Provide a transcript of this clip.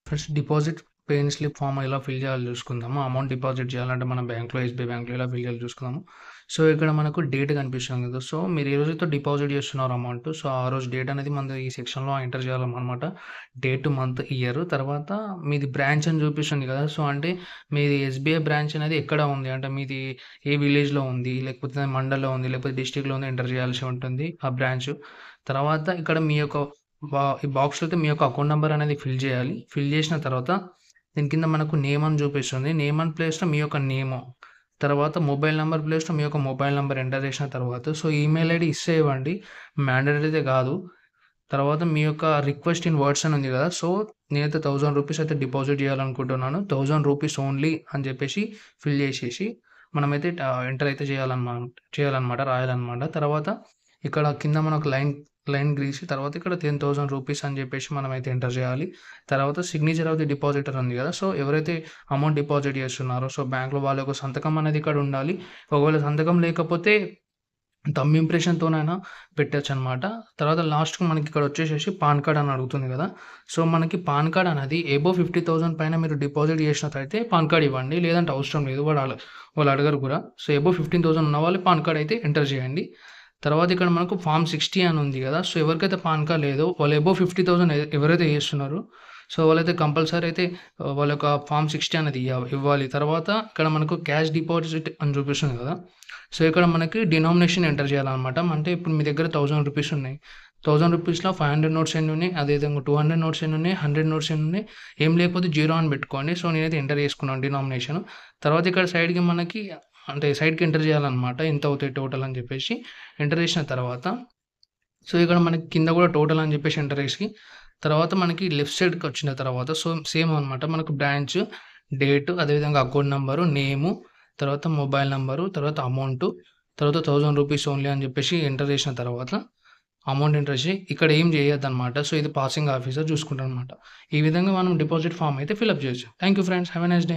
First deposit pay in slip form ఎలా fill చేయాలో చూసుకుందాము. అమౌంట్ డిపాజిట్ చేయాలంటే మన బ్యాంక్‌లో ఎస్‌బీఐ బ్యాంక్‌లో ఎలా ఫిల్ చేయాలో చూసుకుందాము. సో, ఇక్కడ మనకు డేట్ కనిపిస్తుంది కదా! సో, మీరు ఏ రోజైతే డిపాజిట్ చేస్తున్నారో అమౌంట్, సో, ఆ రోజు డేట్ అనేది మనది ఈ సెక్షన్‌లో ఎంటర్ చేయాలనమాట. డేట్, మంత్, ఇయర్ తర్వాత మీది బ్రాంచ్ అని చూపిస్తుంది కదా! సో, అంటే మీది ఎస్‌బీఐ బ్రాంచ్ అనేది ఎక్కడ ఉంది? అంటే మీది ఏ విలేజ్‌లో ఉంది? లేకపోతే మండల్‌లో ఉంది? లేకపోతే డిస్ట్రిక్ట్‌లో ఉంది? ఎంటర్ చేయాల్సి ఉంటుంది ఆ బ్రాంచ్. తర్వాత ఇక్కడ మీ యొక్క ఈ బాక్స్‌లో అయితే మీ యొక్క అకౌంట్ నంబర్ అనేది ఫిల్ చేయాలి. ఫిల్ చేసిన తర్వాత దీని కింద మనకు నేమ్ అని చూపిస్తుంది. నేమ్ అని ప్లేస్‌లో మీ యొక్క నేము. తర్వాత మొబైల్ నంబర్ ప్లేస్‌లో మీ యొక్క మొబైల్ నంబర్ ఎంటర్ చేసిన తర్వాత సో, ఈమెయిల్ ఐడీ ఇస్తే ఇవ్వండి. మ్యాండేటరీ అయితే కాదు. తర్వాత మీ యొక్క రిక్వెస్ట్ ఇన్ వర్డ్స్ అని ఉంది కదా! సో, నేనైతే రూ. 1000 అయితే డిపాజిట్ చేయాలనుకుంటున్నాను. రూ. 1000 ఓన్లీ అని చెప్పేసి ఫిల్ చేసేసి మనమైతే ఎంటర్ అయితే చేయాలన్నమాట. రాయాలన్నమాట. తర్వాత ఇక్కడ కింద మనకు లైన్ గీసి తర్వాత ఇక్కడ రూ. 10,000 అని చెప్పేసి మనమైతే ఎంటర్ చేయాలి. తర్వాత సిగ్నేచర్ ఆఫ్ ది డిపాజిటర్ ఉంది కదా! సో, ఎవరైతే అమౌంట్ డిపాజిట్ చేస్తున్నారో సో, బ్యాంక్‌లో వాళ్ళ యొక్క సంతకం అనేది ఇక్కడ ఉండాలి. ఒకవేళ సంతకం లేకపోతే థంబ్ ఇంప్రెషన్‌తోనైనా పెట్టొచ్చనమాట. తర్వాత లాస్ట్‌కి మనకి ఇక్కడ వచ్చేసేసి పాన్ కార్డ్ అని అడుగుతుంది కదా! సో, మనకి పాన్ కార్డ్ అనేది అబోవ్ 50,000 పైన మీరు డిపాజిట్ చేసినట్టయితే పాన్ కార్డ్ ఇవ్వండి. లేదంటే అవసరం లేదు. వాళ్ళు అడగరు కూడా. సో, అబోవ్ 15,000 ఉన్నవాళ్ళు పాన్ కార్డ్ అయితే ఎంటర్ చేయండి. తర్వాత ఇక్కడ మనకు ఫార్మ్ 60 అని ఉంది కదా! సో, ఎవరికైతే పాన్ కార్డ్ లేదో వాళ్ళు అబోవ్ 50,000 ఎవరైతే చేస్తున్నారో సో, వాళ్ళైతే కంపల్సరీ అయితే వాళ్ళ యొక్క ఫార్మ్ 60 అనేది ఇవ్వాలి. తర్వాత ఇక్కడ మనకు క్యాష్ డిపాజిట్ అని చూపిస్తుంది కదా! సో, ఇక్కడ మనకి డినామినేషన్ ఎంటర్ చేయాలనమాట. అంటే ఇప్పుడు మీ దగ్గర రూ. 1,000 ఉన్నాయి. రూ. 1,000లో 500 నోట్స్ ఎన్నున్నాయి, అదేవిధంగా 200 నోట్స్ ఎన్నున్నాయి, 100 నోట్స్ ఎన్నున్నాయి, ఏం లేకపోతే 0 అని పెట్టుకోండి. సో, నేనైతే ఎంటర్ చేసుకున్నాను డినామినేషన్. తర్వాత ఇక్కడ సైడ్‌కి మనకి అంటే సైడ్‌కి ఎంటర్ చేయాలనమాట. ఎంత అవుతాయి టోటల్ అని చెప్పేసి. ఎంటర్ చేసిన తర్వాత సో, ఇక్కడ మనకి కింద కూడా టోటల్ అని చెప్పేసి ఎంటర్ చేసి తర్వాత మనకి లెఫ్ట్ సైడ్‌కి వచ్చిన తర్వాత సో, సేమ్ అనమాట. మనకు బ్రాంచ్, డేట్ అదేవిధంగా అకౌంట్ నంబరు, నేము, తర్వాత మొబైల్ నంబరు, తర్వాత అమౌంటు, తర్వాత రూ. 1,000 ఓన్లీ అని చెప్పేసి ఎంటర్ చేసిన తర్వాత అమౌంట్ ఎంటర్ చేసి ఇక్కడ ఏం చేయొద్దనమాట. సో, ఇది పాసింగ్ ఆఫీసర్ చూసుకుంటారనమాట. ఈ విధంగా మనం డిపాజిట్ ఫార్మ్ అయితే ఫిలప్ చేయొచ్చు. Thank you friends. Have a nice day.